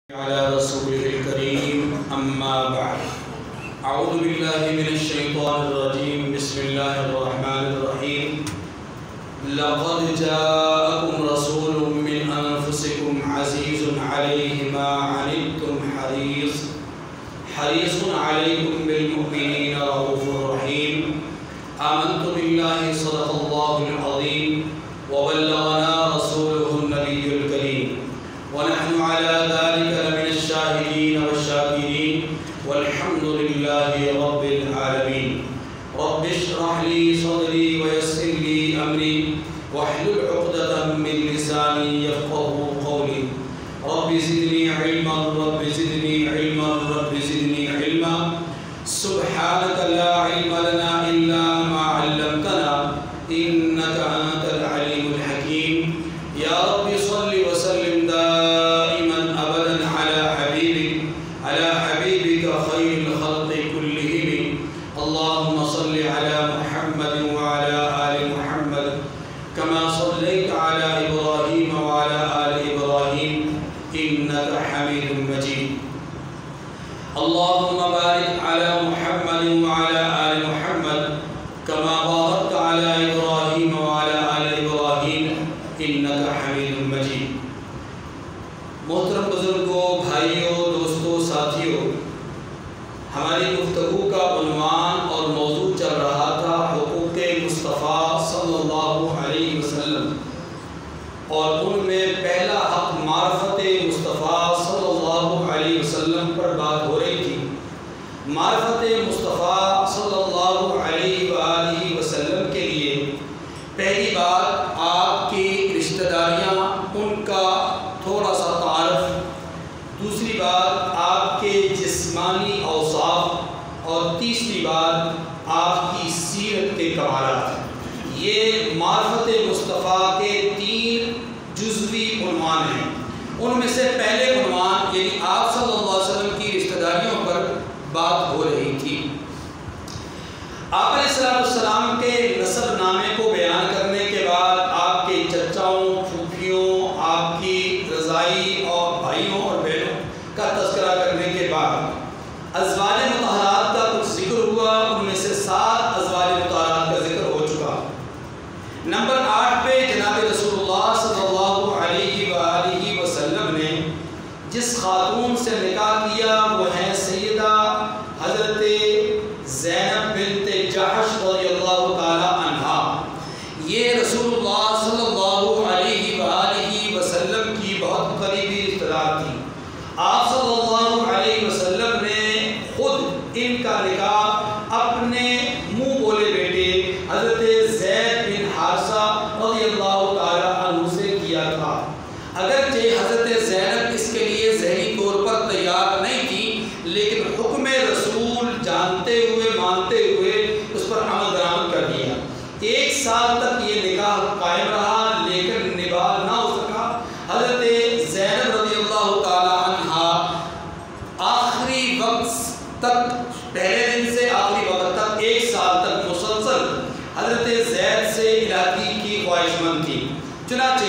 على رسوله الكريم أما بعد أعوذ بالله من الشيطان الرجيم بسم الله الرحمن الرحيم لقد جاءكم رسول من أنفسكم عزيز عليه ما عنتم حريص عليكم بالمؤمنين رؤوف رحيم آمنت بالله صدق الله العظيم وبلغنا رسوله النبي الكريم ونحن على ذلك لمن الشاهدين والشاكرين والحمد لله رب العالمين رب اشرح لي صدري ويسر لي أمري واحلل عقدة من لساني يفقهوا قولي رب زدني علما رب زدني علما رب زدني علما سبحانك لا علم لنا إلا ما علمتنا إنك أنت العليم الحكيم يا رب صل وسلم دائما أبدا على حبيبك خير الخلق كلهم اللهم صل على محمد وعلى آل محمد كما صليت على إبراهيم وعلى آل إبراهيم إنك حميد مجيد اللهم بارك على محمد وعلى آل محمد كما باركت على إبراهيم وعلى آل إبراهيم إنك حميد مجيد محترم بزرگوں، بھائیوں، دوستوں، ساتھیوں، ہماری گفتگو کا عنوان اور موضوع چل رہا تھا حقوق مصطفیٰ صلی اللہ علیہ وسلم، اور ان میں پہلا حق معرفت مصطفیٰ صلی اللہ علیہ وسلم پر بات ہو رہی تھی۔ معرفت مصطفیٰ صلی اللہ علیہ وآلہ وسلم کے لیے پہلی بات آپ کی رشتہ داریاں، ان کا تھوڑا سا تعارف، دوسری بات آپ کے جسمانی اوصاف، اور تیسری بات آپ کی سیرت کے کمالات۔ یہ معرفت مصطفیٰ کے 3 جزوی عنوان ہیں۔ ان میں سے پہلے عنوان یعنی آپ صلی اللہ علیہ وسلم کی رشتہ داریوں پر بات ہو رہی تھی۔ آپ علیہ السلام کے نسب نامے کو بیان کرنے کے بعد آپ کے چچاؤں، پھوپھیوں، آپ کی رضائی اور بھائیوں اور بہنوں کا تذکرہ کرنے کے بعد ازواج مطہرات کا کچھ ذکر ہوا۔ ان میں سے 7 ازواج مطہرات کا ذکر ہو چکا۔ نمبر 8 پہ جناب رسول اللہ صلی اللہ علیہ وآلہ وسلم نے جس خاتون سے نکاح کیا وہ ہیں سیدہ حضرت زینب بنت جحش رضی اللہ تعالی عنہا۔ یہ رسول اللہ صلی اللہ علیہ وآلہ وسلم کی بہت قریبی رشتہ دار تھی۔ آپ صلی اللہ علیہ وسلم نے خود ان کا نکاح اپنے منہ بولے بیٹے حضرت زید بن حارثہ رضی اللہ تعالی عنہ سے کیا تھا۔ اگرچہ حضرت زینب اس کے لیے ذہنی طور پر تیار نہیں تھی، لیکن حکم رسول جانتے ہوئے مانتے ہوئے اس پر عمل درآمد کر دیا۔ 1 سال تک یہ نکاح قائم رہا، لیکن نبھا نہ ہو سکا۔ حضرت زینب رضی اللہ تعالی عنہا آخری وقت تک، پہلے دن سے آخری وقت تک 1 سال تک مسلسل حضرت زید سے علاقی کی خواہش مند تھی۔ چنانچہ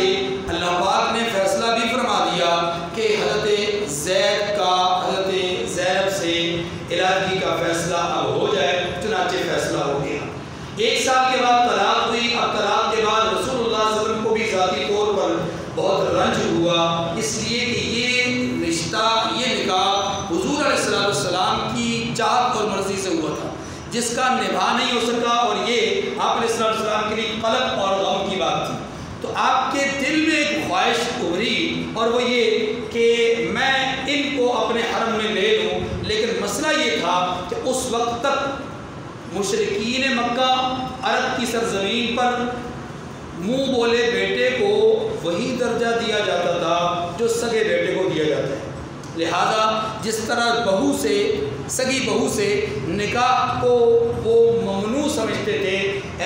اللہ پاک نے فیصلہ بھی فرما دیا کہ حضرت زید کا حضرت زینب سے علاقی کا فیصلہ اب ہو جائے۔ چنانچہ فیصلہ ہو گیا۔ 1 سال کے بعد طلاق ہوئی۔ اب طلاق کے بعد رسول اللہ صلی اللہ علیہ وسلم کو بھی ذاتی طور پر بہت رنج ہوا، اس لیے کہ یہ رشتہ، یہ نکاح حضور علیہ السلام کی چاہت اور مرضی سے ہوا تھا، جس کا نبھا نہیں ہو سکا، اور یہ آپ علیہ السلام کے لیے قلق اور غم کی بات تھی۔ تو آپ کے دل میں ایک خواہش ابھری، اور وہ یہ کہ میں ان کو اپنے حرم میں لے لوں۔ لیکن مسئلہ یہ تھا کہ اس وقت تک مشرکین مکہ، عرب کی سرزمین پر منہ بولے بیٹے کو وہی درجہ دیا جاتا تھا جو سگے بیٹے کو دیا جاتا ہے۔ لہذا جس طرح بہو سے، سگی بہو سے نکاح کو وہ ممنوع سمجھتے تھے،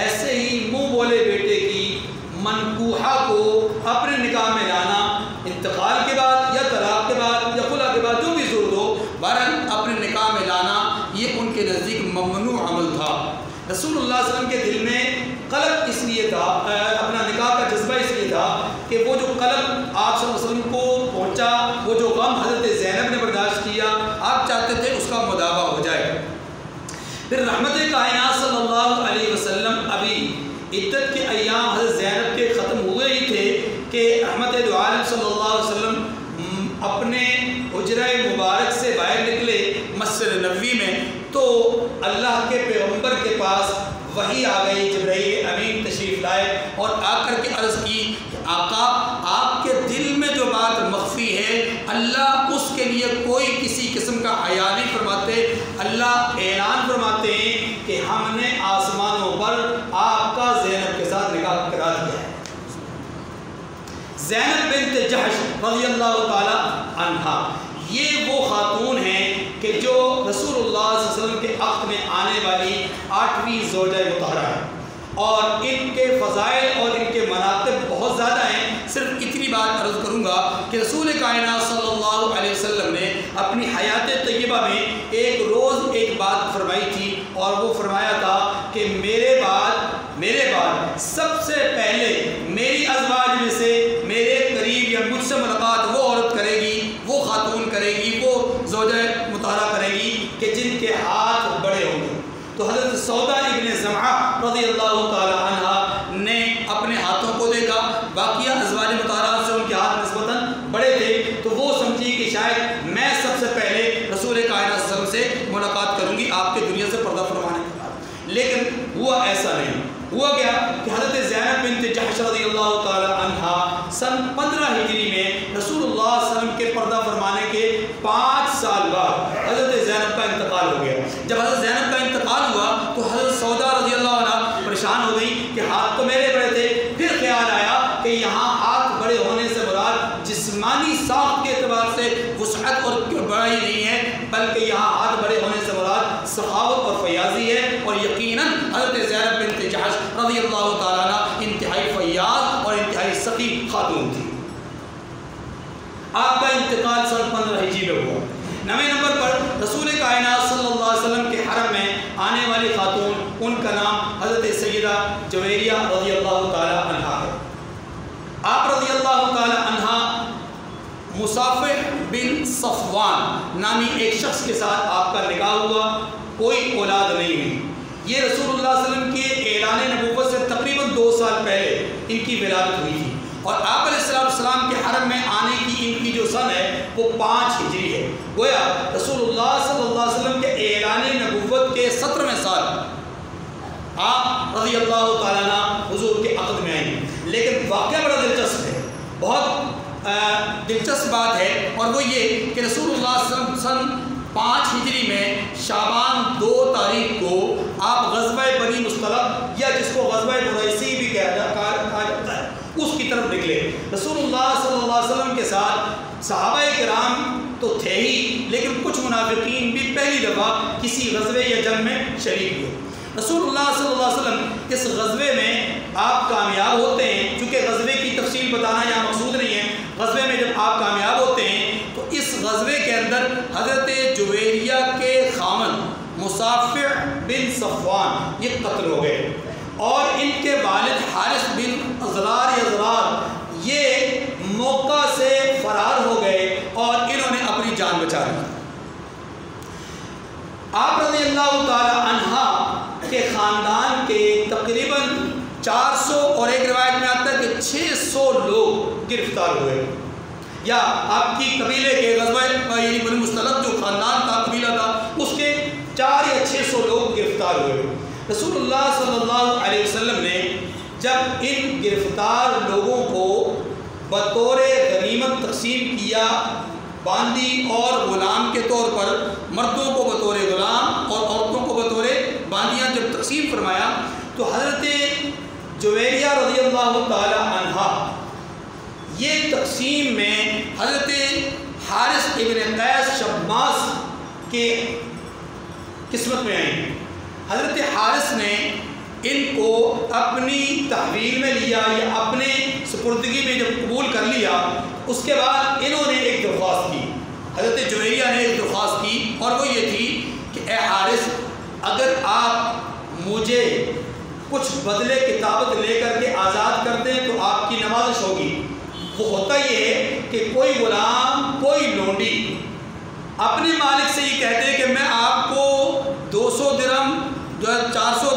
ایسے ہی منہ بولے بیٹے کی منکوحہ کو اپنے نکاح میں لانا، انتقال کے بعد یا طلاق کے بعد یا خلا کے بعد جو بھی ضرورت ہو، بہرحال اپنے نکاح میں لانا یہ ان کے نزدیک ممنوع عمل تھا۔ رسول اللہ صلی اللہ علیہ وسلم کے دل میں قلق اس لیے تھا، اپنا نکاح کہ وہ جو قلب آپ صلی اللہ علیہ وسلم کو پہنچا، وہ جو غم حضرت زینب پھر رحمت کائنات صلی اللہ علیہ وسلم ابھی عدت کے ایام حضرت زینب کے ختم ہوئے ہی تھے کہ رحمت دو عالم صلی اللہ علیہ وسلم اپنے حجرہ مبارک سے باہر نکلے مسجد نبوی میں، تو اللہ کے پیغمبر کے پاس وحی آ گئی، جبرائیل امین تشریف لائے اور آ کر کے عرض کی کہ آقا آپ کے دل میں جو بات مخفی ہے اللہ اس کے لیے کوئی کسی قسم کا حیا نہیں فرماتے، اللہ اعلان فرماتے ہیں کہ ہم نے آسمانوں پر آپ کا زینب کے ساتھ نکاح کرا دیا ہے۔ زینب بنت جحش رضی اللہ تعالی عنہا یہ وہ خاتون ہیں کہ جو رسول اللہ صلی اللہ علیہ وسلم کے عقد میں آنے والی 8ویں زوجہ مطہرہ ہے، اور ان کے فضائل اور ان کے مناقب بہت زیادہ ہیں۔ صرف اتنی بات عرض کروں گا کہ رسول کائنات صلی اللہ علیہ وسلم نے اپنی حیات طیبہ میں ایک روز ایک بات فرمائی تھی، اور وہ فرمایا تھا کہ میرے بعد سب سے پہلے میری ازواج میں سے میرے قریب یا مجھ سے ملاقات وہ عورت کرے گی، وہ خاتون کرے گی، وہ زوجہ مطہرہ کرے گی کہ جن کے ہاتھ بڑے ہوں گے۔ تو حضرت سودا ابن زمعہ رضی اللہ تعالی عنہ نے اپنے ہاتھوں کو دیکھا، باقیہ ازواج مطہرات سے ان کے ہاتھ نسبتاً بڑے تھے، تو وہ سمجھی کہ شاید میں سب سے پہلے رسول کائنات صلی اللہ علیہ وسلم سے ملاقات کروں گی آپ کے دنیا سے پردہ فرمانے کے بعد۔ لیکن ہوا ایسا نہیں۔ ہوا کیا کہ حضرت زینب بنت جحش رضی اللہ تعالی عنہا سن 15 ہجری میں رسول اللہ صلی اللہ علیہ وسلم کے پردہ فرمانے کے 5 سال بعد حضرت زینب کا انتقال ہو گیا۔ جب حضرت زینب کا انتقال ہوا تو حضرت سودا رضی اللہ عنہ پریشان ہو گئی کہ ہاتھ تو میرے بڑے تھے۔ پھر خیال آیا کہ یہاں ہاتھ بڑے ہونے سے مراد جسمانی ساخت کے اعتبار سے وسعت اور بڑائی نہیں ہے، بلکہ یہاں ہاتھ بڑے ہونے سے مراد سخاوت اور فیاضی ہے، اور یقیناً حضرت زینب بنت جحش رضی اللہ تعالیٰ عنہ انتہائی فیاض اور انتہائی سخی خاتون تھی۔ آپ کا انتقال سن 15 ہجری میں ہوا۔ 9ویں نمبر پر رسول کائنات صلی اللہ علیہ وسلم کے حرم میں آنے والی خاتون، ان کا نام حضرت سیدہ جویریہ رضی اللہ تعالی عنہا ہے۔ آپ رضی اللہ تعالی عنہا مصافح بن صفوان نامی ایک شخص کے ساتھ آپ کا نکاح ہوا، کوئی اولاد نہیں ہوئی۔ یہ رسول اللہ صلی اللہ علیہ وسلم کے اعلان نبوت سے تقریباً 2 سال پہلے ان کی ولادت ہوئی تھی، اور آپ علیہ السلام کے حرم میں آنے کی ان کی جو سن ہے وہ 5 ہجری ہے۔ گویا رسول اللہ صلی اللہ علیہ وسلم کے اعلان نبوت کے 17ویں سال آپ رضی اللہ تعالیٰ عنہ حضور کے عقد میں آئیں۔ لیکن واقعہ بڑا دلچسپ ہے، بہت دلچسپ بات ہے، اور وہ یہ کہ رسول اللہ صلی اللہ علیہ وسلم سن 5 ہجری میں شعبان 2 تاریخ کو آپ غزوہ بنی مصطلق، یا جس کو غزوہ قریسی بھی کہا جاتا ہے، اس کی طرف نکلے۔ رسول اللہ صلی اللہ علیہ وسلم کے ساتھ صحابہ کرام تو تھے ہی، لیکن کچھ منافقین بھی پہلی دفعہ کسی غزوے یا جنگ میں شریک ہوئے۔ رسول اللہ صلی اللہ علیہ وسلم اس غزوے میں آپ کامیاب ہوتے ہیں، چونکہ غزوے کی تفصیل بتانا یہاں مقصود نہیں ہے۔ غزوے میں جب آپ کامیاب ہوتے ہیں تو اس غزوے کے اندر حضرت جویریہ کے خامن مصافح بن صفوان یہ قتل ہو گئے، اور ان کے والد حارث بن زرار یہ موقع سے فرار ہو گئے، اور انہوں نے اپنی جان بچا لی۔ آپ رضی اللہ تعالی عنہ کے خاندان کے تقریباً 400 اور ایک روایت میں آتا ہے کہ 600 لوگ گرفتار ہوئے، یا آپ کی قبیلے کے غزوہ یعنی بنی مصطلق جو خاندان تھا، قبیلہ تھا، اس کے 400 یا 600 لوگ گرفتار ہوئے۔ رسول اللہ صلی اللہ علیہ وسلم نے جب ان گرفتار لوگوں کو بطور غنیمت تقسیم کیا، باندی اور غلام کے طور پر، مردوں کو بطور غلام اور عورتوں کو بطور باندیاں جب تقسیم فرمایا، تو حضرت جویریہ رضی اللہ تعالی عنہا یہ تقسیم میں حضرت حارث ابن قیس شماس کے قسمت میں آئیں۔ حضرت حارث نے ان کو اپنی تحویل میں لیا، یا اپنے سپردگی میں جب قبول کر لیا، اس کے بعد انہوں نے ایک درخواست کی، حضرت جویریہ نے ایک درخواست کی، اور وہ یہ تھی کہ اے حارث، اگر آپ مجھے کچھ بدلے کتابت لے کر کے آزاد کر دیں تو آپ کی نوازش ہوگی۔ وہ ہوتا یہ ہے کہ کوئی غلام، کوئی لونڈی اپنے مالک سے یہ کہتے ہیں کہ میں آپ کو 200 درہم جو ہے 400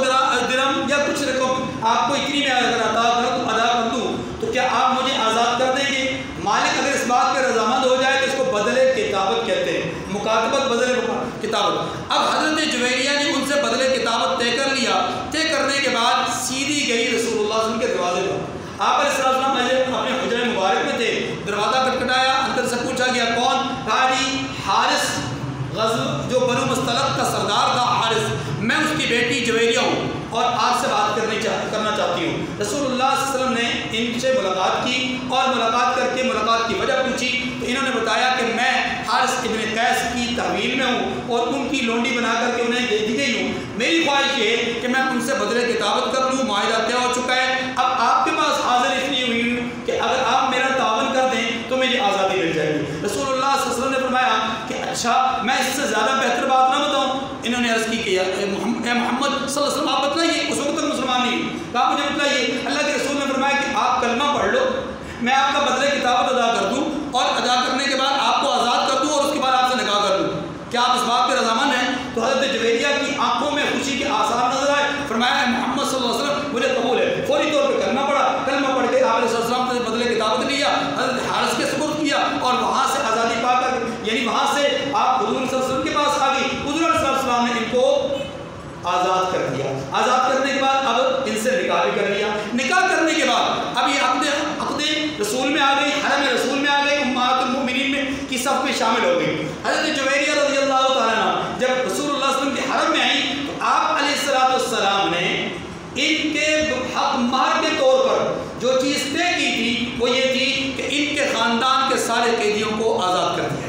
درہم یا کچھ رقم آپ کو اتنی میں اگر ادا کر دوں تو کیا آپ مجھے آزاد کر دیں گے؟ مالک اگر اس بات پہ رضامند ہو جائے تو اس کو بدلے کتابت کہتے ہیں، مکاتبت بدلے کتابت۔ اب حضرت جویریہ نے ان سے بدلے کتابت طے کر لیا، طے کرنے کے بعد سیدھی گئی رسول اللہ صلی اللہ علیہ وسلم کے دروازے پر۔ آپ علیہ السلام اپنے حجرہ مبارک میں تھے، دروازہ کھٹکھٹایا، اندر سے پوچھا گیا کون؟ کہا جی حارث غزو جو بنو مستلق کا سردار تھا حارث، میں اس کی بیٹی جویریہ ہوں اور آپ سے بات کرنا چاہتی ہوں۔ رسول اللہ صلی اللہ علیہ وسلم نے ان سے ملاقات کی اور ملاقات کر کے ملاقات کی وجہ پوچھی تو انہوں نے بتایا کہ میں حارث ابن قیس کی تحویل میں ہوں اور ان کی لونڈی بنا کر کے انہیں دے دی گئی ہوں۔ میری خواہش یہ ہے کہ میں ان سے بدلے کتابت کر لوں، معاہدہ طے ہو چکا ہے، اب آپ کے پاس حاضر اس لیے ہوئی ہوں کہ اگر آپ میرا تعاون کر دیں تو مجھے آزادی مل جائے گی۔ رسول اللہ صلی اللہ علیہ وسلم نے فرمایا کہ اچھا میں اس سے زیادہ بہتر بات نہ بتاؤں؟ انہوں نے عرض کی کہ اے محمد صلی اللہ علیہ وسلم آپ بتلائیے، اس وقت تک مسلمان نہیں، کہا مجھے بتلائیے۔ اللہ کے رسول نے فرمایا کہ آپ کلمہ پڑھ لو، میں آپ کا بدلے کتابت ادا کر دوں اور ادا کرنے کے بعد آپ کو آزاد کر دوں اور اس کے بعد آپ سے نکاح کر دوں، کیا آپ اس بات پہ رضامند ہیں؟ تو حضرت جویریہ کی آنکھوں میں خوشی کے آثار نظر آئے، فرمایا محمد صلی اللہ علیہ وسلم مجھے قبول ہے۔ فوری طور پہ کلمہ پڑھا، کلمہ پڑھ کے آپ علیہ السلام نے بدلے کتابت لیا، حضرت حارث کے سپرد کیا اور وہاں سے آزادی پا کر یعنی وہاں سے آپ حضور صلی اللہ علیہ وسلم کے پاس آ گئی۔ حضور صلی اللہ علیہ وسلم نے ان کو آزاد کر دیا، آزاد کرنے کے بعد اب ان سے نکاح بھی کر لیا۔ نکاح کرنے کے بعد اب یہ عقد رسول میں آ گئی، حرم رسول میں آ گئی، امہات المؤمنین میں کی صف میں شامل ہو گئی۔ حضرت جویریہ رضی اللہ تعالیٰ عنہ جب رسول اللہ صلی اللہ علیہ وسلم کے حرم میں آئی تو آپ علیہ السلام نے ان کے حق مہر کے طور پر جو چیز طے کی تھی وہ یہ تھی کہ ان کے خاندان کے سارے قیدیوں کو آزاد کر دیا۔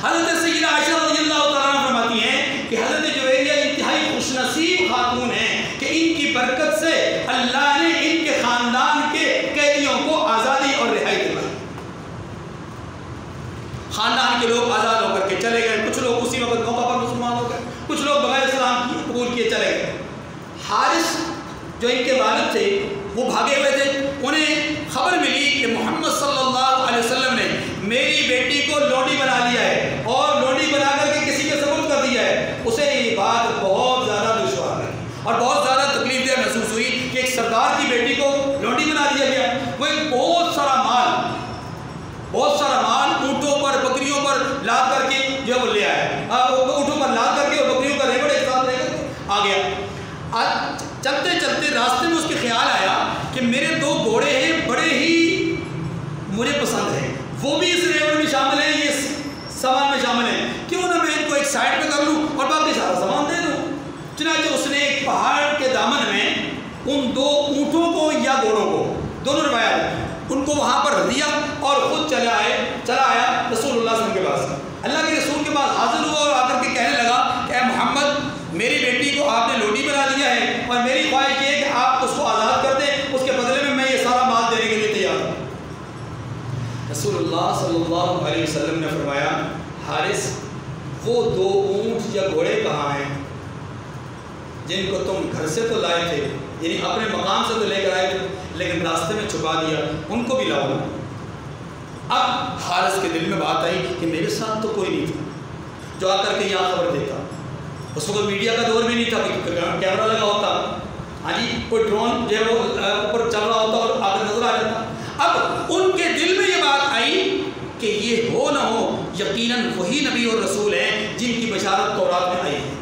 حضرت سیدہ عائشہ رضی اللہ تعالیٰ عنہ فرماتی ہیں کہ حضرت جویریہ انتہائی خوش نصیب خاتون ہیں کہ ان کی برکت سے اللہ نے ان کے خاندان کے قیدیوں کو آزادی اور رہائی دلائی۔ خاندان کے لوگ آزاد ہو کر کے چلے گئے، کچھ لوگ اسی وقت موقع پر مسلمان ہو گئے، کچھ لوگ بغیر اسلام کی قبول کیے چلے گئے۔ حارث جو ان کے والد تھے وہ بھاگے ہوئے تھے، انہیں خبر ملی کہ محمد صلی اللہ علیہ وسلم نے میری بیٹی کو لونڈی بنا لیا ہے اور لونڈی بنا کر کے کسی کے سپرد کر دیا ہے۔ اسے یہ بات بہت زیادہ دشوار لگی اور بہت زیادہ تکلیف دہ محسوس ہوئی کہ ایک سردار کی بیٹی کو لونڈی بنا دیا گیا۔ وہ ایک بہت سارا مال اونٹوں پر بکریوں پر لاد کر کے جو ہے وہ لے آیا، اونٹوں پر لاد کر کے اور بکریوں کا ریوڑ ایک ساتھ لے کر آ گیا۔ چلتے چلتے راستے میں اس کے خیال آیا کہ میرے 2 گھوڑے ہیں بڑے ہی مجھے پسند ہیں، وہ بھی اس ریوڑ میں شامل ہیں، یہ سامان میں شامل ہیں، کیوں نہ میں ان کو ایک سائڈ پہ کر لوں اور باقی سارا سامان دے دوں۔ چنانچہ اس نے ایک پہاڑ کے دامن میں ان 2 اونٹوں کو یا گھوڑوں کو، دونوں روایات، ان کو وہاں پر رکھ دیا اور خود چلا آیا رسول اللہ صلی اللہ علیہ وسلم کے پاس۔ اللہ کے رسول کے پاس حاضر ہوا اور آ کر کے کہنے لگا کہ اے محمد میری بیٹی کو آپ نے لونڈی بنا دیا ہے اور میری خواہش یہ ہے کہ آپ اس کو آزاد کر دیں، اس کے بدلے میں یہ سارا مال دینے کے لیے تیار ہوں۔ رسول اللہ صلی اللہ علیہ وسلم نے فرمایا حارث وہ 2 اونٹ یا گھوڑے کہاں ہیں جن کو تم گھر سے تو لائے تھے، یعنی اپنے مقام سے تو لے کر آئے تھے لیکن راستے میں چھپا دیا، ان کو بھی لاؤ۔ اب حارث کے دل میں بات آئی کہ میرے ساتھ تو کوئی نہیں تھا جو آ کر کے یہاں خبر دیتا، اس وقت میڈیا کا دور بھی نہیں تھا کہ کیمرہ لگا ہوتا، ہاں جی کوئی ڈرون جو ہے وہ اوپر چل رہا ہوتا اور آگے نظر آ جاتا۔ اب ان کے دل میں یہ بات آئی کہ یہ ہو نہ ہو یقیناً وہی نبی اور رسول ہیں جن کی بشارت تورات میں آئی ہے۔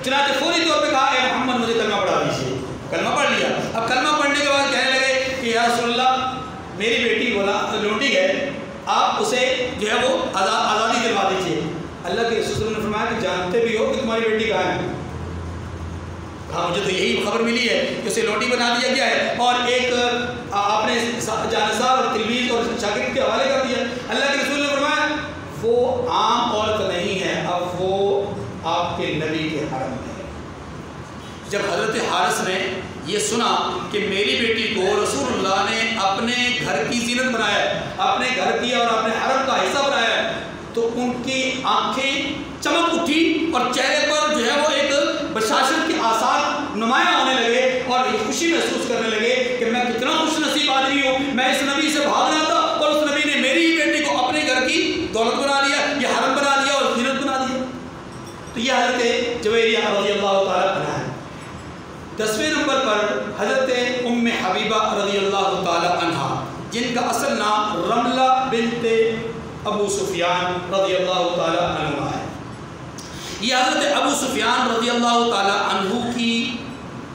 چنانچہ فوری طور پہ کہا اے محمد مجھے کلمہ پڑھا دیجیے، کلمہ پڑھ لیا۔ اب کلمہ پڑھنے کے بعد کہنے لگے کہ یا رسول اللہ میری بیٹی لونڈی ہے، آپ اسے جو ہے وہ آزادی دلوا دیجیے۔ اللہ کے رسول نے فرمایا کہ جانتے بھی ہو کہ تمہاری بیٹی کہاں ہے؟ کہا مجھے تو یہی خبر ملی ہے کہ اسے لونڈی بنا دیا گیا ہے اور ایک آپ نے جانصار اور تلمیذ اور شاگرد کے حوالے کر دیا۔ اللہ کے رسول نے فرمایا وہ عام عورت نہیں ہے، اب وہ آپ کے نبی کے حرم میں ہے۔ جب حضرت حارث نے یہ سنا کہ میری بیٹی کو رسول اللہ نے اپنے گھر کی زینت بنایا ہے، اپنے گھر کی اور اپنے حرم کا حصہ بنایا ہے، تو ان کی آنکھیں چمک اٹھی اور چہرے پر جو ہے وہ ایک بشاشت کے آثار نمایاں ہونے لگے اور یہ خوشی محسوس کرنے لگے کہ میں کتنا خوش نصیب آدمی ہوں، میں اس نبی سے بھاگ رہا تھا اور اس نبی نے میری ہی بیٹی کو اپنے گھر کی دولت بنا لیا، یہ حرم بنا دیا اور زینت بنا دیا۔ یہ حضرت جویریہ رضی اللہ تعالیٰ عنہ ہے۔ 10ویں نمبر پر حضرت ام حبیبہ رضی اللہ تعالیٰ عنہ، جن کا اصل نام رملہ بنت ابو سفیان رضی اللہ تعالیٰ عنہ ہے۔ یہ حضرت ابو سفیان رضی اللہ تعالیٰ عنہ کی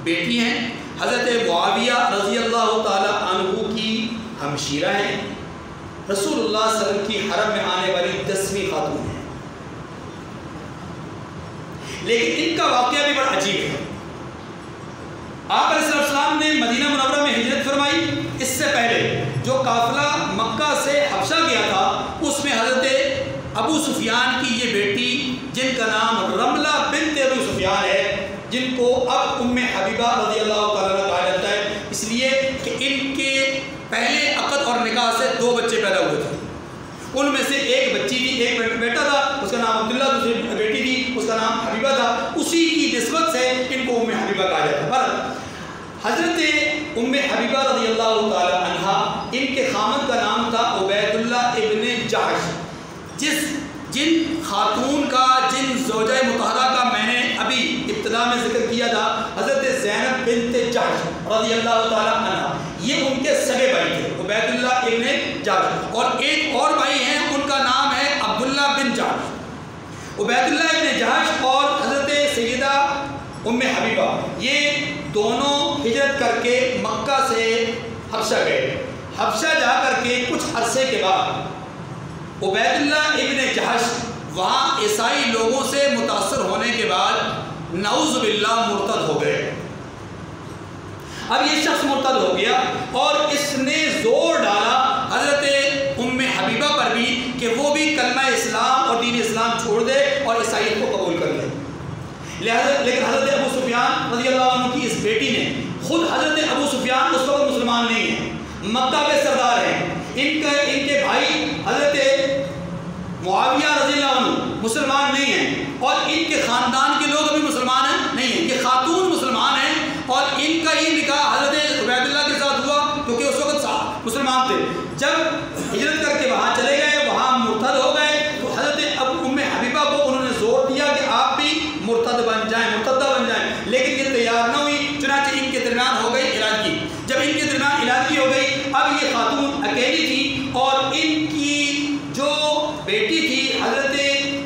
بیٹی ہیں، حضرت معاویہ رضی اللہ تعالیٰ عنہ کی ہمشیرہ ہیں، رسول اللہ صلی اللہ علیہ وسلم کی حرم میں آنے والی 10ویں خاتون ہیں۔ لیکن ان کا واقعہ بھی بڑا عجیب ہے۔ آپ علیہ السلام نے مدینہ منورہ میں ہجرت فرمائی، اس سے پہلے جو قافلہ مکہ سے حبشہ گیا تھا اس میں حضرت ابو سفیان کی یہ بیٹی جن کا نام رملہ بنت ابو سفیان ہے، جن کو اب ام حبیبہ رضی اللہ تعالیٰ عنہ کہا جاتا ہے، اس لیے کہ ان کے پہلے عقد اور نکاح سے 2 بچے پیدا ہوئے تھے۔ ان میں سے ایک بچی تھی، ایک بیٹا تھا، اس کا نام عبداللہ، دوسری بیٹی تھی اس کا نام حبیبہ تھا، اسی کی نسبت سے ان کو ام حبیبہ کہا جاتا ہے۔ پر حضرت ام حبیبہ رضی اللہ تعالی عنہ، ان کے خامد کا نام تھا عبید اللہ ابن جحش، جن خاتون کا، جن زوجہ مطہرہ کا میں نے ابھی ابتدا میں ذکر کیا تھا، حضرت زینب بنت جحش رضی اللہ تعالی عنہ، یہ ان کے سگے بھائی تھے، عبید اللہ ابن جحش، اور ایک اور بھائی ہیں ان کا نام ہے عبداللہ بن جحش۔ عبید اللہ ابن جحش اور حضرت سیدہ ام حبیبہ یہ دونوں ہجرت کر کے مکہ سے حبشہ گئے۔ حبشہ جا کر کے کچھ عرصے کے بعد عبید اللہ ابن جحش وہاں عیسائی لوگوں سے متاثر ہونے کے بعد نعوذ باللہ مرتد ہو گئے۔ اب یہ شخص مرتد ہو گیا اور اس نے زور ڈالا حضرت ام حبیبہ پر بھی کہ وہ بھی کلمہ اسلام اور دین اسلام چھوڑ دے اور عیسائیت کو قبول کر لے۔ لیکن حضرت ابو سفیان رضی اللہ عنہ کی اس بیٹی نے، خود حضرت ابو سفیان اس وقت مسلمان نہیں ہیں، مکہ کے سردار ہیں، ان کے بھائی حضرت معاویہ رضی اللہ عنہ مسلمان نہیں ہیں، اور ان کے خاندان کے لوگ ابھی مسلمان نہیں ہیں، یہ خاتون مسلمان ہیں، اور ان کا ہی نکاح حضرت عبید اللہ کے ساتھ ہوا کیونکہ اس وقت مسلمان تھے۔ جب ہجرت کر کے وہاں چلے گئے، وہاں مرتد ہو گئے، تو حضرت ام حبیبہ کو انہوں نے زور دیا کہ آپ بھی مرتدہ بن جائیں، لیکن یہ تیار نہ ہوئی، چنانچہ ان کے درمیان ہو گئی علاقی۔ جب ان کے درمیان علاقی ہو گئی، اب یہ خاتون اکیلی تھی، اور ان کی جو بیٹی تھی حضرت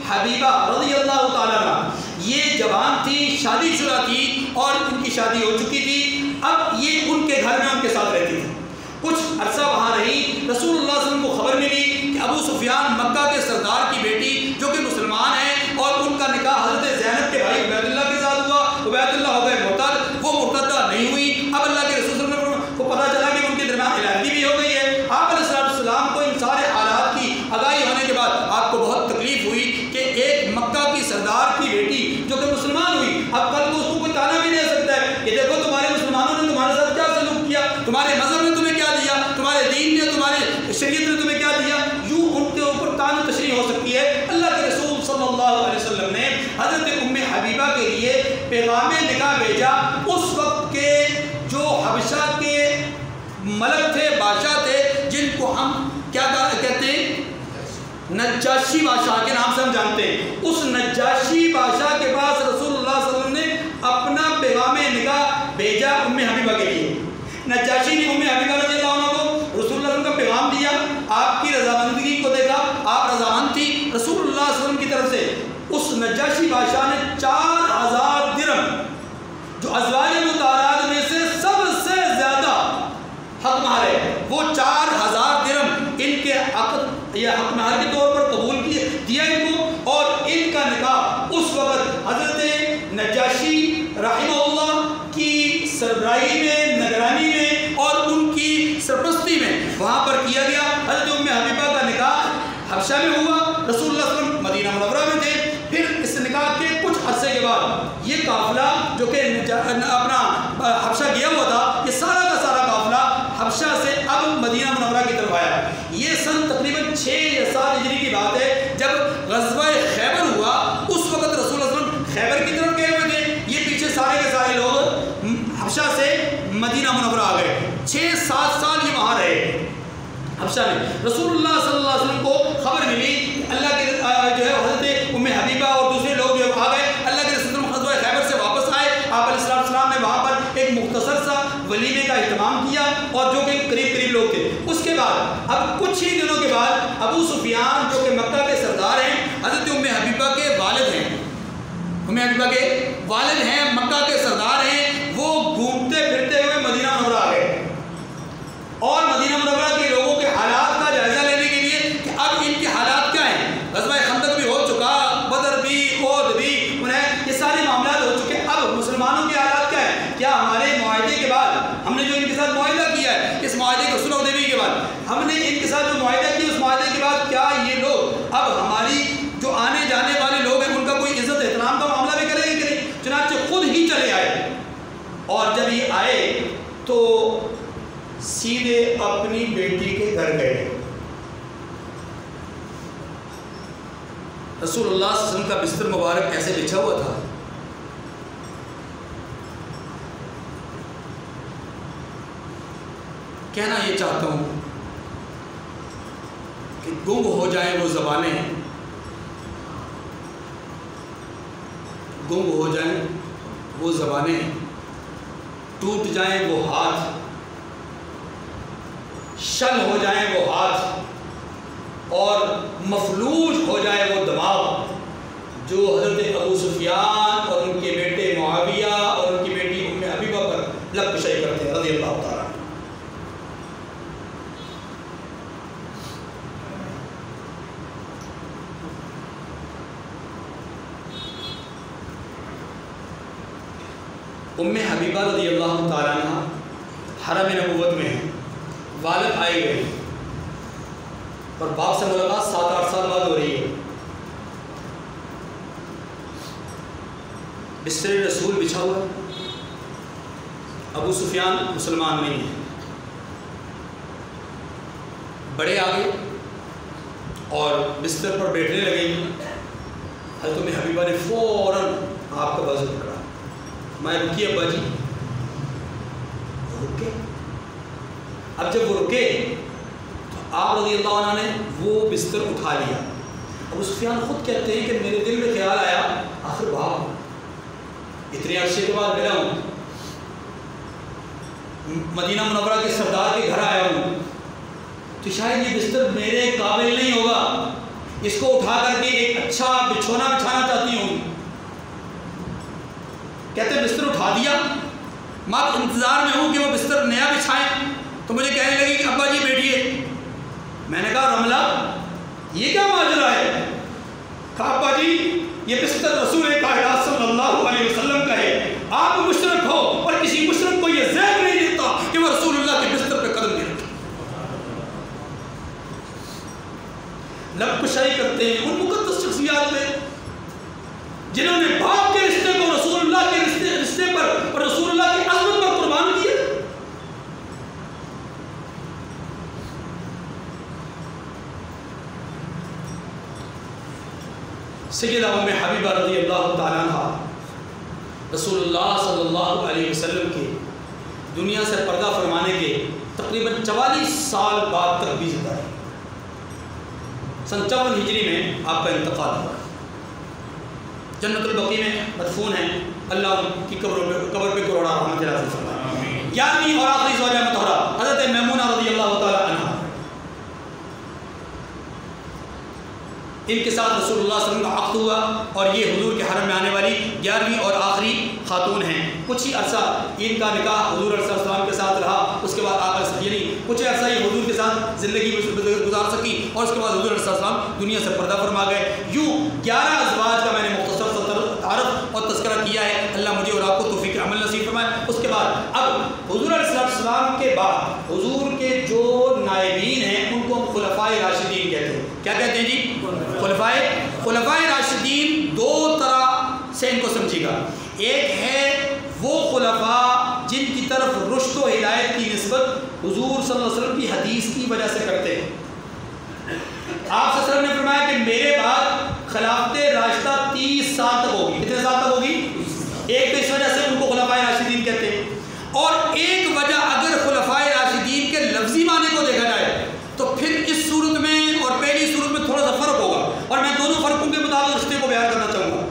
حبیبہ رضی اللہ تعالیٰ عنہ، یہ جوان تھی، شادی شدہ تھی، اور ان کی شادی ہو چکی تھی۔ اب یہ ان کے گھر میں ان کے ساتھ رہتی تھی، کچھ عرصہ وہاں رہی۔ رسول اللہ صلی اللہ علیہ وسلم کو خبر ملی کہ ابو سفیان مکہ کے سردار کی بیٹی جو کہ مسلمان ہے، اور ان کا نکاح حضرت زینب کے بھائی عبید اللہ کے ساتھ ہوا، عبید اللہ ہو گئے مرتد، وہ مرتدہ نہیں ہوئی۔ اب اللہ کے رسول صلی اللہ علیہ وسلم کو پتہ چلا کہ ان کے درمیان علیحدگی بھی ہو گئی ہے۔ آپ علیہ السلام کو ان سارے حالات کی آگاہی ہونے کے بعد آپ کو بہت تکلیف ہوئی کہ ایک مکہ کی سردار کی بیٹی جو کہ مسلمان ہوئی، اب کل کو اس کو کوئی تانا بھی دے سکتا ہے کہ دیکھو تمہارے مسلمانوں نے تمہارے ساتھ کیا سلوک کیا، تمہارے مذہب نے تمہیں کیا دیا، تمہارے دین نے، تمہارے شریعت نے تمہیں کیا دیا، یوں ان کے اوپر تان و تشریح ہو سکتی ہے۔ اللہ کے رسول صلی اللہ علیہ وسلم نے حضرت ام حبیبہ کے لیے پیغام نکاح بھیجا۔ اس وقت کے جو حبشہ کے ملک تھے، بادشاہ تھے، جن کو ہم کیا کہتے ہیں، نجاشی بادشاہ کے نام سے ہم جانتے ہیں، اس نجاشی بادشاہ کے پاس رسول اللہ صلی اللہ علیہ وسلم نے اپنا پیغام نکاح بھیجا ام حبیبہ کے لیے۔ نجاشی نے ام حبیبہ رضی اللہ عنہ کو رسول اللہ صلی اللہ علیہ وسلم کا پیغام دیا، آپ کی رضامندگی کو دیکھا، آپ رضامند تھی رسول اللہ صلی اللہ علیہ وسلم کی طرف سے۔ اس نجاشی بادشاہ نے 4000 درہم، جو ازواج مطہرات میں سے سب سے زیادہ حق مہر ہے، وہ 4000 درہم ان کے عقد یا حق مہر کے طور پر قبول دیا ان کو، اور ان کا نکاح اس وقت حضرت نجاشی رحمہ اللہ کی سربراہی میں، نگرانی میں، اور ان کی سرپرستی میں وہاں پر کیا گیا۔ حضرت ام حبیبہ کا نکاح حبشہ میں ہوا، رسول اللہ صلی اللہ علیہ وسلم مدینہ منورہ میں تھے۔ پھر اس نکاح کے کچھ عرصے کے بعد یہ قافلہ جو کہ اپنا حبشہ گیا ہوا تھا، یہ سارا کا سارا قافلہ حبشہ سے اب مدینہ منورہ کی طرف آیا۔ یہ سن تقریباً 6 یا 7 ہجری کی بات ہے، جب غزوہ خیبر ہوا، اس وقت رسول اللہ صلی اللہ علیہ وسلم خیبر کی طرف گئے ہوئے تھے۔ یہ پیچھے سارے کے سارے لوگ حبشہ سے مدینہ منورہ آ گئے، 6-7 سال یہ وہاں رہے حبشہ میں۔ رسول اللہ صلی اللہ علیہ وسلم کو خبر ملی، اللہ کے جو ہے حضرت ام حبیبہ اور دوسرے لوگ جو آ گئے، ولیمے کا اہتمام کیا اور جو کہ قریب قریب لوگ تھے. اس کے بعد اب کچھ ہی دنوں کے بعد ابو سفیان جو کہ مکہ کے سردار ہیں، حضرت ام حبیبہ کے والد ہیں، ام حبیبہ کے والد ہیں، مکہ کے سردار ہیں، وہ گھومتے پھرتے ہوئے مدینہ منورہ آ گئے اور مدینہ منورہ کے لوگوں کے حالات کا جائزہ لینے کے لیے کہ اب ان کے حالات کیا ہیں. غزوہ خندق بھی ہو چکا، بدر بھی، احد بھی، یہ سارے معاملات ہو چکے. اب مسلمانوں کے حالات کیا ہیں؟ کیا ہمارے معاہدے کے بعد ہم نے جو ان کے ساتھ معاہدہ کیا ہے، اس معاہدے کو صلح حدیبیہ کے بعد ہم نے ان کے ساتھ جو معاہدہ کیا اس معاہدے کے بعد کیا یہ لوگ اب ہماری جو آنے جانے والے لوگ ہیں ان کا کوئی عزت احترام کا معاملہ بھی کریں گے کہ نہیں؟ چنانچہ خود ہی چلے آئے اور جب یہ آئے تو سیدھے اپنی بیٹی کے گھر گئے. رسول اللہ صلی اللہ علیہ وسلم کا بستر مبارک ایسے بچھا ہوا تھا. کہنا یہ چاہتا ہوں کہ گم ہو جائیں وہ زبانیں، گم ہو جائیں وہ زبانیں، ٹوٹ جائیں وہ ہاتھ، شل ہو جائیں وہ ہاتھ اور مفلوج ہو جائے وہ دماغ جو حضرت ابو سفیان اور ان کے بیٹے معاویہ اور ان کی بیٹی ام حبیبہ پر لب کشائی کرتے ہیں رضی اللہ تعالیٰ. ام حبیبہ رضی اللہ تعالیٰ عنہ حرم نبوت میں ہیں، والد آئے گئے اور باپ سے ملاقات 7-8 سال بعد ہو رہی ہے. بستر رسول بچھا ہوا، ابو سفیان مسلمان نہیں ہے. بڑے آگے اور بستر پر بیٹھنے لگے. حضرت ام حبیبہ نے فوراً آپ کا بازو پکڑا. میں رکی ابا جی، رکے. اب جب وہ رکے تو آپ رضی اللہ عنہ نے وہ بستر اٹھا لیا. ابو سفیان خود کہتے ہیں کہ میرے دل میں خیال آیا آخر باپ اتنے عرصے کے بعد ملا ہوں، مدینہ منورہ کے سردار کے گھر آیا ہوں، تو شاید یہ بستر میرے قابل نہیں ہوگا، اس کو اٹھا کر کے ایک اچھا بچھونا بچھانا چاہتی ہوں. کہتے ہیں بستر اٹھا دیا. میں انتظار میں ہوں کہ وہ بستر نیا بچھائیں تو مجھے کہنے لگی کہ ابا جی بیٹھیے. میں نے کہا رملہ یہ کیا ماجرا ہے؟ کہا ابا جی یہ بستر رسول کائنات صلی اللہ علیہ وسلم کا ہے، آپ مشرک ہو اور کسی مشرک کو یہ ذہن نہیں دیتا کہ وہ رسول اللہ کے بستر پہ قدم نہیں رکھے. لب کشائی کرتے ہیں ان مقدس شخصیات میں جنہوں نے باپ کے رشتے کو رسول اللہ کے رشتے پر اور رسول اللہ کی عظمت پر قربان کیا. سیدہ ام حبیبہ رضی اللہ تعالیٰ عنہ رسول اللہ صلی اللہ علیہ وسلم کے دنیا سے پردہ فرمانے کے تقریباً 44 سال بعد تک بھی زندہ ہے. سن 54 ہجری میں آپ کا انتقال ہوا. جنت البقیع میں مدفون ہیں. اللہ ان کی قبر پہ کروڑا رحمت نازل فرمائے. 11ویں اور آخری زوجہ مطہرہ حضرت میمونہ رضی اللہ تعالیٰ عنہ، ان کے ساتھ رسول اللہ صلی اللہ علیہ وسلم کا عقد ہوا اور یہ حضور کے حرم میں آنے والی 11ویں اور آخری خاتون ہیں. کچھ ہی عرصہ ان کا نکاح حضور علیہ السلام کے ساتھ رہا. اس کے بعد آپ یعنی کچھ عرصہ یہ حضور کے ساتھ زندگی گزار سکی اور اس کے بعد حضور علیہ السلام دنیا سے پردہ فرما گئے. یوں 11 ازواج کا میں نے مختصر سا تعارف اور تذکرہ کیا ہے. اللہ مجھے اور آپ کو توفیق عمل نصیب فرمائے. اس کے بعد اب حضور علیہ السلام کے بعد حضور کے جو نائبین ہیں ان کو ہم خلفائے راشدین کہتے ہیں. کیا کہتے ہیں جی؟ خلفائے راشدین دو طرح سے ان کو سمجھے گا. ایک ہے وہ خلفاء جن کی طرف رشد و ہدایت کی نسبت حضور صلی اللہ علیہ وسلم کی حدیث کی وجہ سے کرتے ہیں. آپ صلی اللہ علیہ وسلم نے فرمایا کہ میرے بعد خلافت راشدہ 30 سال تک ہوگی. کتنے سال تک ہوگی؟ ایک تو اس وجہ سے ان کو خلفائے راشدین کہتے ہیں، اور ایک وجہ اگر خلفائے راشدین کے لفظی معنی کو دیکھا جائے تو پھر اس صورت میں اور پہلی صورت میں تھوڑا سا فرق ہوگا اور میں دونوں فرقوں کے مطابق رشتے کو بیان کرنا چاہوں گا.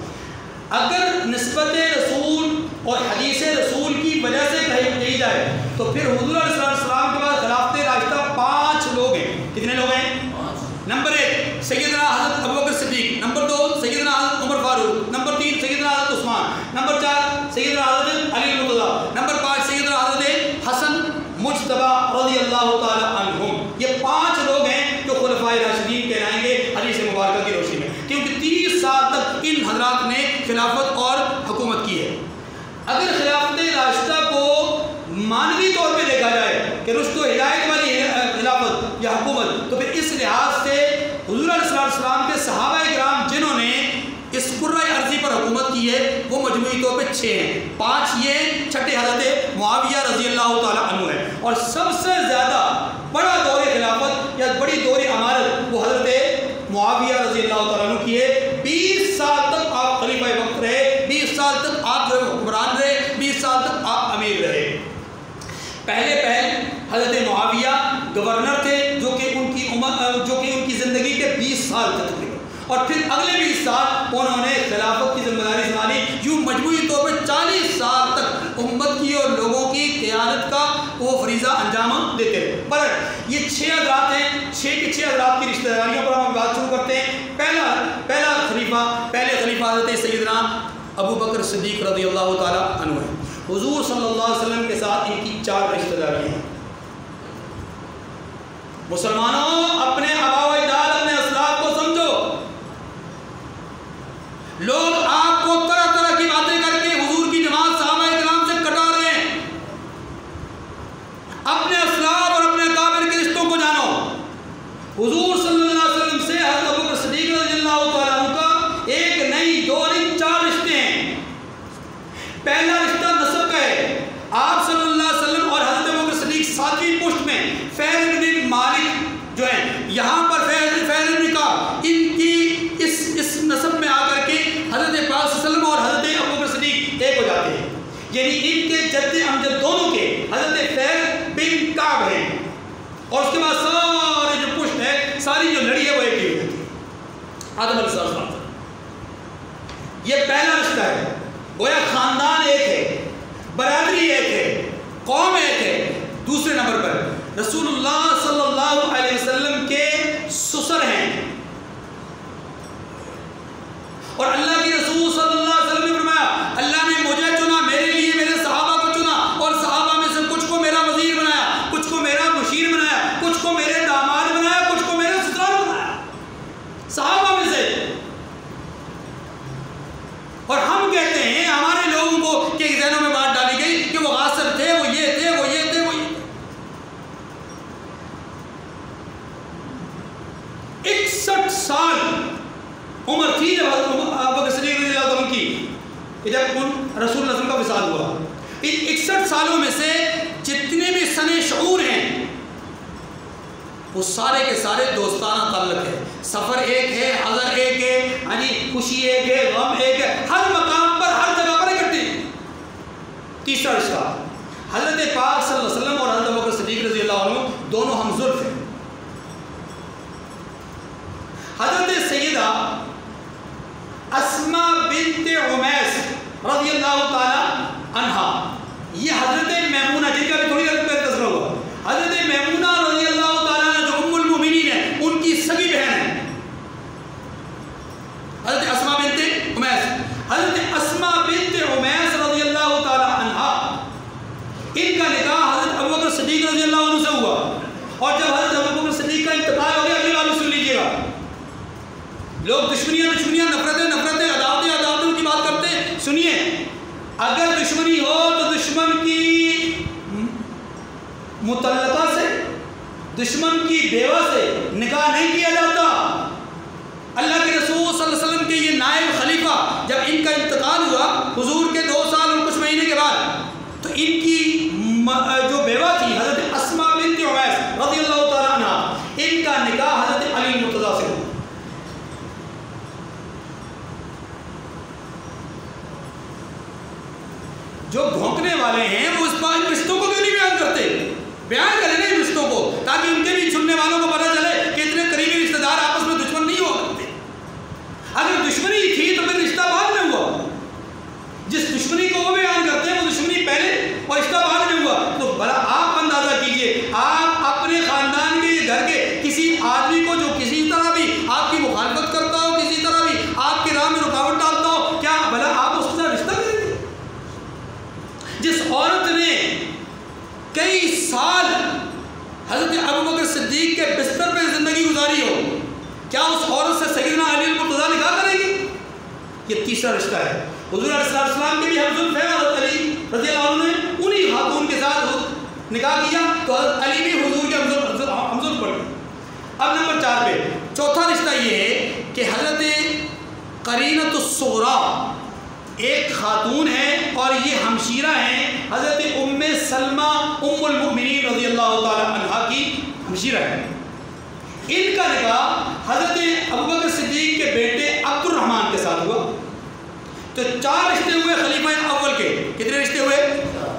اگر نسبت رسول اور حدیث رسول کی وجہ سے کہی جائے تو پھر حضور علیہ السلام کے بعد خلافت راشدہ 5 لوگ ہیں. کتنے لوگ ہیں؟ نمبر 1 سیدنا حضرت ابوبکر صدیق، نمبر 2 سیدنا حضرت عمر فاروق، نمبر 3 سیدنا حضرت عثمان، نمبر 4 سیدنا حضرت علی المرتضیٰ، نمبر 5 سیدنا حضرت حسن مجتبی رضی اللہ تعالی عنہم. یہ 5 لوگ ہیں جو خلفائے راشدین کہلائیں گے حدیث مبارکہ کی روشنی میں، کیونکہ 30 سال تک ان حضرات نے خلافت اور حکومت کی ہے. اگر خلافت راشدہ کو مانوی طور پہ دیکھا جائے کہ رشد و ہدایت والی خلافت یا حکومت، تو پھر اس لحاظ سے حضور علیہ السلام کے صحابہ کرام جنہوں نے اس کرۂ ارضی پر حکومت کی ہے وہ مجموعی طور پہ 6 ہیں. 5 یہ چھٹے حضرت معاویہ رضی اللہ تعالیٰ عنہ ہے، اور سب سے زیادہ بڑا دور خلافت یا بڑی دور امارت وہ حضرت معاویہ رضی اللہ تعالیٰ عنہ کی ہے. 20 سال تک آپ خلیفہ وقت رہے، 20 سال تک آپ جو حکمران رہے، 20 سال تک آپ امیر رہے. پہلے حضرت معاویہ گورنر تھے جو کہ ان کی زندگی کے 20 سال تک تھے، اور پھر اگلے 20 سال انہوں نے خلافت کی ذمہ داری سنبھالی. یوں مجموعی طور پر 40 سال تک امت کی اور لوگوں کی قیادت کا وہ فریضہ انجام دیتے رہے. پر یہ 6 حضرات ہیں، 6 کے 6 حضرات کی رشتہ داریوں پر ہم بات شروع کرتے ہیں. پہلے خلیفہ حضرت سیدنا ابوبکر صدیق رضی اللہ تعالیٰ عنہ ہے. حضور صلی اللہ علیہ وسلم کے ساتھ ان کی 4 رشتہ داریاں ہیں. مسلمانوں اپنے آبا و اجداد، اپنے اسلاف کو سمجھو. لوگ آپ کو طرح طرح کی باتیں کر کے حضور کی جماعت صحابہ کرام سے کٹا رہے ہیں. اپنے اسلاف اور اپنے اکابر کے رشتوں کو جانو. حضور صلی اللہ علیہ وسلم سے حضرت ابوبکر صدیق رضی اللہ تعالیٰ عنہ کا ایک نہیں 2 نہیں 4 رشتے ہیں. پہلا رشتہ نسب کا ہے. آپ صلی اللہ علیہ وسلم اور حضرت ابوبکر صدیق 7ویں پشت میں فیض بن مالک جو ہیں، یہاں پر فیض بن کعب، ان کی اس نسب میں آ کر کے حضرت پاک صلی اللہ علیہ وسلم اور حضرت ابوبکر صدیق ایک ہو جاتے ہیں. یعنی ان کے جد امجد دونوں کے حضرت فیض بن کعب ہیں، اور اس کے بعد سارے جو پشت ہے، ساری جو لڑی ہے وہ ایک ہی ہوتی ہے، آدم علیہ السلام. یہ پہلا رشتہ ہے. گویا خاندان ایک ہے، برادری ایک ہے، قوم ایک ہے. دوسرے نمبر پر رسول اللہ صلی اللہ علیہ وسلم کے سسر ہیں، اور اللہ کی رسول صلی اللہ علیہ وسلم نے فرمایا اللہ نے مجھے چنا، میرے لیے میرے صحابہ کو چنا، اور صحابہ میں سے کچھ کو میرا وزیر بنایا، کچھ کو میرا مشیر بنایا، کچھ کو میرے داماد بنایا، کچھ کو میرے سسرال بنایا، صحابہ میں سے. اور ہم کہتے ہیں ہمارے لوگوں کو کہ ذہنوں میں بات ڈالی گئی کہ وہ غاصب تھے، وہ یہ تھے، وہ یہ تھے، وہ یہ. 61 سال عمر تھی جب ابوبکر صدیق رضی اللہ عنہ کی، کہ جب ان رسول اللہ صلی اللہ علیہ وسلم کا وصال ہوا. ان 61 سالوں میں سے جتنے بھی سن شعور ہیں وہ سارے کے سارے دوستانہ تعلق ہے. سفر ایک ہے، حضر ایک ہے، خوشی ایک ہے، غم ایک ہے، ہر مقام پر ہر جگہ پر اکٹھے. تیسرا رشتہ حضرت پاک صلی اللہ علیہ وسلم اور حضرت ابوبکر صدیق رضی اللہ عنہ دونوں ہم زلف ہیں. حضرت سیدہ اسماء بنت عمیس رضی اللہ تعالی عنہا، یہ حضرت میمونہ جن کا بھی تھوڑی دیر پہلے تذکرہ ہوا، حضرت میمونہ رضی اللہ تعالیٰ عنہ جو ام المؤمنین ہیں ان کی سگی بہن ہے حضرت اسماء بنت عمیس. حضرت اسماء بنت عمیس رضی اللہ تعالیٰ عنہا، ان کا نکاح حضرت ابوبکر صدیق رضی اللہ عنہ سے ہوا، اور جب حضرت ابوبکر صدیق کا انتقال ہو گیا، اگلی بات سن لیجیے گا. لوگ دشمنیاں نفرتیں عداوتیں کی بات کرتے ہیں. سنیے، اگر دشمنی ہو تو دشمن کی مطلقہ سے، دشمن کی بیوہ سے نکاح نہیں کیا جاتا. اللہ کے رسول صلی اللہ علیہ وسلم کے یہ نائب خلیفہ جب ان کا انتقال ہوا حضور کے 2 سال اور کچھ مہینے کے بعد، تو ان کی جو بیوہ تھی حضرت اسماء بنت عمیس رضی اللہ تعالیٰ عنہ، ان کا نکاح حضرت علی المرتضیٰ سے ہوا. جو بھونکنے والے ہیں وہ اس بات رشتوں کو کیوں نہیں بیان کرتے؟ بیان کریں ان رشتوں کو، تاکہ ان کے بھی سننے والوں کو پتہ چلے کہ اتنے قریبی رشتہ دار آپس میں دشمن نہیں ہوا کرتے. اگر دشمنی تھی تو پھر رشتہ بعد میں ہوا. جس دشمنی کو وہ بیان کرتے ہیں وہ دشمنی پہلے اور رشتہ بعد میں ہوا. تو بڑا صدیق کے بستر پہ زندگی گزاری ہو، کیا اس عورت سے سیدنا علی المرتضیٰ نکاح کرے گی؟ یہ تیسرا رشتہ ہے۔ حضور علیہ السلام کے بھی ہمزلف ہے، حضرت علی رضی اللہ عنہ نے انہی خاتون کے ساتھ نکاح کیا، تو حضرت علی بھی حضور کے ہمزلف پڑھ گئے۔ اب نمبر 4 پہ چوتھا رشتہ یہ ہے کہ حضرت قرینۃ الصغریٰ ایک خاتون ہے اور یہ ہمشیرہ ہیں حضرت ام سلمہ ام المؤمنین رضی اللہ تعالی عنہا کی ہمشیرہ ہے۔ ان کا نکاح حضرت ابوبکر صدیق کے بیٹے عبد الرحمن کے ساتھ ہوا۔ تو 4 رشتے ہوئے خلیفہ اول کے۔ کتنے رشتے ہوئے؟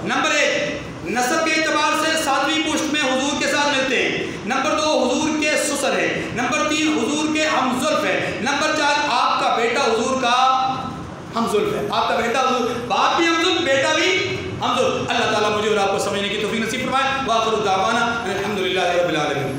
نمبر 1 نسب کے اعتبار سے 7ویں پشت میں حضور کے ساتھ ملتے ہیں۔ نمبر 2 حضور کے سسر ہے۔ نمبر 3 حضور کے ہمزلف ہے۔ نمبر 4 آپ کا بیٹا حضور کا ہمزلف ہے۔ آپ کا بیٹا حضور، باپ بھی ہمزلف، بیٹا بھی ہمزلف۔ اللہ تعالیٰ مجھے اور آپ کو سمجھنے کی توفیق نصیب فرمائے۔ وآخر دعوانا الحمدللہ رب العالمین۔